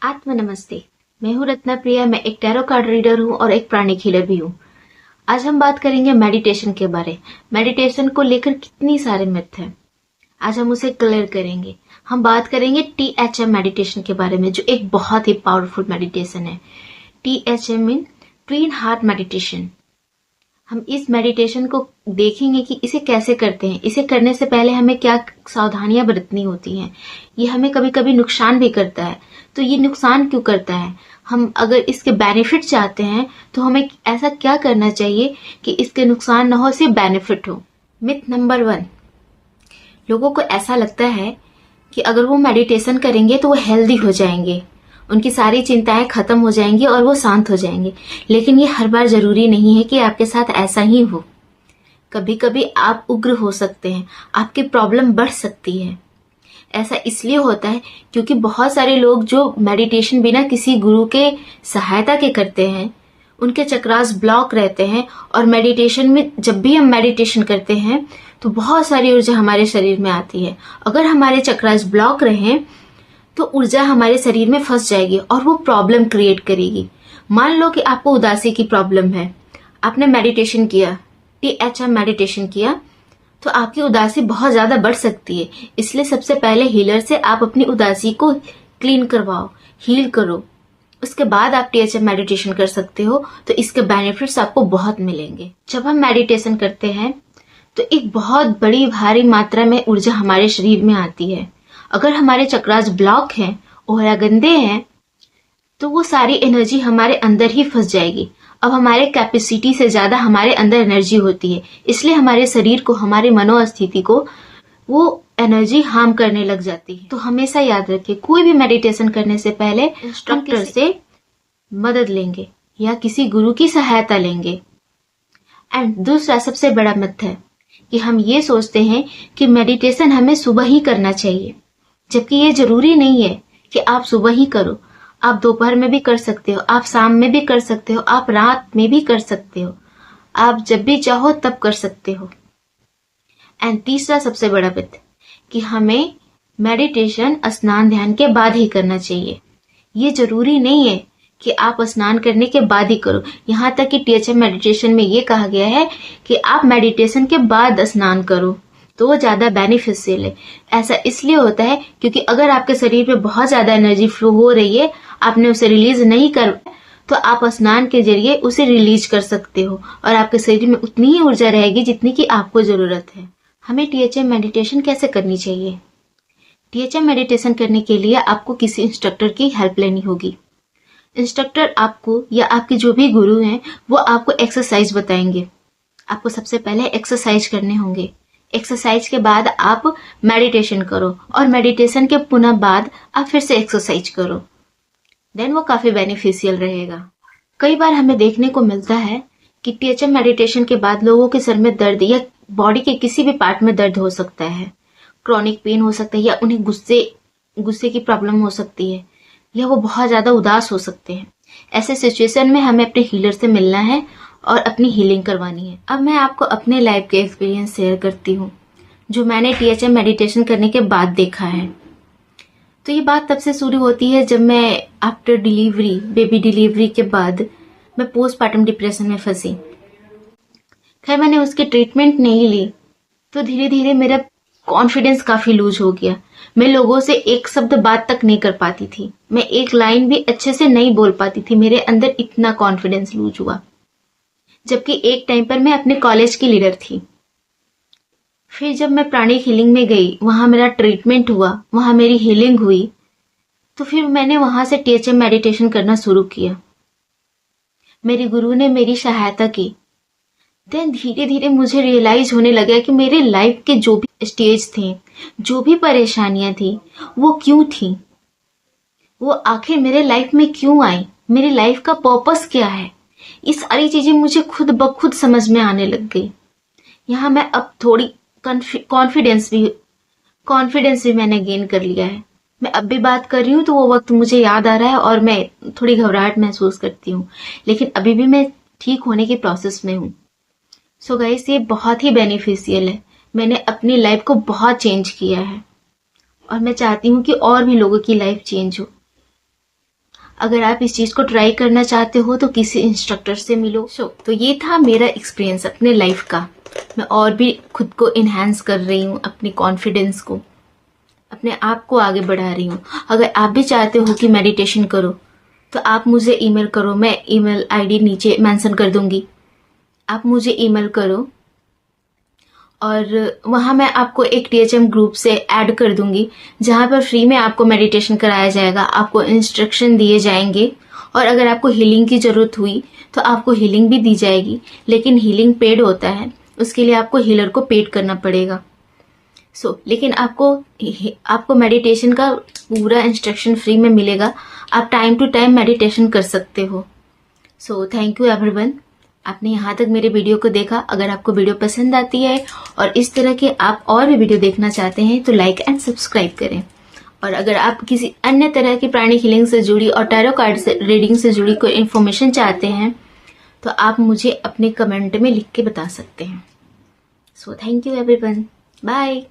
आत्म नमस्ते। मैं हूँ रत्ना प्रिया। मैं एक टैरो कार्ड रीडर हूँ और एक प्राणिक हीलर भी हूँ। आज हम बात करेंगे मेडिटेशन के बारे। मेडिटेशन को लेकर कितनी सारे मिथ हैं, आज हम उसे क्लियर करेंगे। हम बात करेंगे THM मेडिटेशन के बारे में, जो एक बहुत ही पावरफुल मेडिटेशन है। THM mean twin heart meditation. हम इस मेडिटेशन को देखेंगे कि इसे कैसे करते हैं। इसे करने से पहले हमें क्या सावधानियां बरतनी होती हैं। ये हमें कभी कभी नुकसान भी करता है। तो ये नुकसान क्यों करता है? हम अगर इसके बेनिफिट चाहते हैं तो हमें ऐसा क्या करना चाहिए कि इसके नुकसान ना हो, सिर्फ बेनिफिट हो। मिथ नंबर 1, लोगों को ऐसा लगता है कि अगर वो मेडिटेशन करेंगे तो वो हेल्दी हो जाएंगे, उनकी सारी चिंताएं खत्म हो जाएंगी और वो शांत हो जाएंगे। लेकिन ये हर बार जरूरी नहीं है कि आपके साथ ऐसा ही हो। कभी कभी आप उग्र हो सकते हैं, आपकी प्रॉब्लम बढ़ सकती है। ऐसा इसलिए होता है क्योंकि बहुत सारे लोग जो मेडिटेशन बिना किसी गुरु के सहायता के करते हैं, उनके चक्रास ब्लॉक रहते हैं। और मेडिटेशन में जब भी हम मेडिटेशन करते हैं तो बहुत सारी ऊर्जा हमारे शरीर में आती है। अगर हमारे चक्रास ब्लॉक रहे तो ऊर्जा हमारे शरीर में फंस जाएगी और वो प्रॉब्लम क्रिएट करेगी। मान लो कि आपको उदासी की प्रॉब्लम है, आपने मेडिटेशन किया, THM मेडिटेशन किया, तो आपकी उदासी बहुत ज्यादा बढ़ सकती है। इसलिए सबसे पहले हीलर से आप अपनी उदासी को क्लीन करवाओ, हील करो। उसके बाद आप THM मेडिटेशन कर सकते हो। तो इसके बेनिफिट्स आपको बहुत मिलेंगे। जब हम मेडिटेशन करते हैं तो एक बहुत बड़ी भारी मात्रा में ऊर्जा हमारे शरीर में आती है। अगर हमारे चक्रास ब्लॉक हैं और या गंदे हैं तो वो सारी एनर्जी हमारे अंदर ही फंस जाएगी। अब हमारे कैपेसिटी से ज्यादा हमारे अंदर एनर्जी होती है, इसलिए हमारे शरीर को, हमारी मनोस्थिति को वो एनर्जी हार्म करने लग जाती है। तो हमेशा याद रखिए, कोई भी मेडिटेशन करने से पहले इंस्ट्रक्टर से मदद लेंगे या किसी गुरु की सहायता लेंगे। एंड दूसरा सबसे बड़ा मिथ है कि हम ये सोचते हैं कि मेडिटेशन हमें सुबह ही करना चाहिए, जबकि ये जरूरी नहीं है कि आप सुबह ही करो। आप दोपहर में भी कर सकते हो, आप शाम में भी कर सकते हो, आप रात में भी कर सकते हो। आप जब भी चाहो तब कर सकते हो। एंड तीसरा सबसे बड़ा मिथ कि हमें मेडिटेशन स्नान ध्यान के बाद ही करना चाहिए। ये जरूरी नहीं है कि आप स्नान करने के बाद ही करो। यहाँ तक कि THM मेडिटेशन में ये कहा गया है कि आप मेडिटेशन के बाद स्नान करो, तो वो ज्यादा बेनिफिशियल है। ऐसा इसलिए होता है क्योंकि अगर आपके शरीर में बहुत ज्यादा एनर्जी फ्लो हो रही है, आपने उसे रिलीज नहीं कर, तो आप स्नान के जरिए उसे रिलीज कर सकते हो और आपके शरीर में उतनी ही ऊर्जा रहेगी जितनी की आपको जरूरत है। हमें THM मेडिटेशन कैसे करनी चाहिए? THM मेडिटेशन करने के लिए आपको किसी इंस्ट्रक्टर की हेल्प लेनी होगी। इंस्ट्रक्टर आपको या आपके जो भी गुरु हैं वो आपको एक्सरसाइज बताएंगे। आपको सबसे पहले एक्सरसाइज करने होंगे। एक्सरसाइज के बाद आप मेडिटेशन करो और मेडिटेशन के पुनः बाद आप फिर से एक्सरसाइज करो। देन वो काफी बेनिफिशियल रहेगा। कई बार हमें देखने को मिलता है कि THM मेडिटेशन के बाद लोगों के सर में दर्द या बॉडी के किसी भी पार्ट में दर्द हो सकता है, क्रॉनिक पेन हो सकता है, या उन्हें गुस्से की प्रॉब्लम हो सकती है, या वो बहुत ज्यादा उदास हो सकते हैं। ऐसे सिचुएशन में हमें अपने हीलर से मिलना है और अपनी हीलिंग करवानी है। अब मैं आपको अपने लाइफ के एक्सपीरियंस शेयर करती हूँ जो मैंने THM मेडिटेशन करने के बाद देखा है। तो ये बात तब से शुरू होती है जब मैं आफ्टर डिलीवरी, बेबी डिलीवरी के बाद मैं पोस्टपार्टम डिप्रेशन में फंसी। खैर मैंने उसकी ट्रीटमेंट नहीं ली तो धीरे धीरे मेरा कॉन्फिडेंस काफी लूज हो गया। मैं लोगों से एक शब्द बात तक नहीं कर पाती थी, मैं एक लाइन भी अच्छे से नहीं बोल पाती थी। मेरे अंदर इतना कॉन्फिडेंस लूज हुआ, जबकि एक टाइम पर मैं अपने कॉलेज की लीडर थी। फिर जब मैं प्राणिक हीलिंग में गई, वहां मेरा ट्रीटमेंट हुआ, वहां मेरी हीलिंग हुई, तो फिर मैंने वहां से THM मेडिटेशन करना शुरू किया। मेरे गुरु ने मेरी सहायता की। देन धीरे धीरे मुझे रियलाइज होने लगा कि मेरे लाइफ के जो भी स्टेज थे, जो भी परेशानियां थी, वो क्यों थी, वो आखिर मेरे लाइफ में क्यों आई, मेरी लाइफ का पर्पस क्या है। ये सारी चीजें मुझे खुद ब खुद समझ में आने लग गई। यहाँ मैं अब थोड़ी कॉन्फिडेंस भी मैंने गेन कर लिया है। मैं अब भी बात कर रही हूँ तो वो वक्त मुझे याद आ रहा है और मैं थोड़ी घबराहट महसूस करती हूँ, लेकिन अभी भी मैं ठीक होने की प्रोसेस में हूँ। सो गाइस, ये बहुत ही बेनिफिशियल है। मैंने अपनी लाइफ को बहुत चेंज किया है और मैं चाहती हूँ कि और भी लोगों की लाइफ चेंज हो। अगर आप इस चीज़ को ट्राई करना चाहते हो तो किसी इंस्ट्रक्टर से मिलो। तो ये था मेरा एक्सपीरियंस अपने लाइफ का। मैं और भी खुद को इन्हांस कर रही हूँ, अपनी कॉन्फिडेंस को, अपने आप को आगे बढ़ा रही हूँ। अगर आप भी चाहते हो कि मेडिटेशन करो तो आप मुझे ईमेल करो, मैं ईमेल आईडी नीचे मेंशन कर दूंगी। आप मुझे ईमेल करो और वहाँ मैं आपको एक THM ग्रुप से ऐड कर दूंगी, जहाँ पर फ्री में आपको मेडिटेशन कराया जाएगा, आपको इंस्ट्रक्शन दिए जाएंगे और अगर आपको हीलिंग की ज़रूरत हुई तो आपको हीलिंग भी दी जाएगी। लेकिन हीलिंग पेड होता है, उसके लिए आपको हीलर को पेड करना पड़ेगा। लेकिन आपको मेडिटेशन का पूरा इंस्ट्रक्शन फ्री में मिलेगा। आप टाइम टू टाइम मेडिटेशन कर सकते हो। थैंक यू एवरीवन, आपने यहाँ तक मेरे वीडियो को देखा। अगर आपको वीडियो पसंद आती है और इस तरह के आप और भी वीडियो देखना चाहते हैं तो लाइक एंड सब्सक्राइब करें। और अगर आप किसी अन्य तरह की प्राणिक हीलिंग से जुड़ी और टैरो कार्ड से रीडिंग से जुड़ी कोई इन्फॉर्मेशन चाहते हैं तो आप मुझे अपने कमेंट में लिख के बता सकते हैं। Thank you everyone, bye.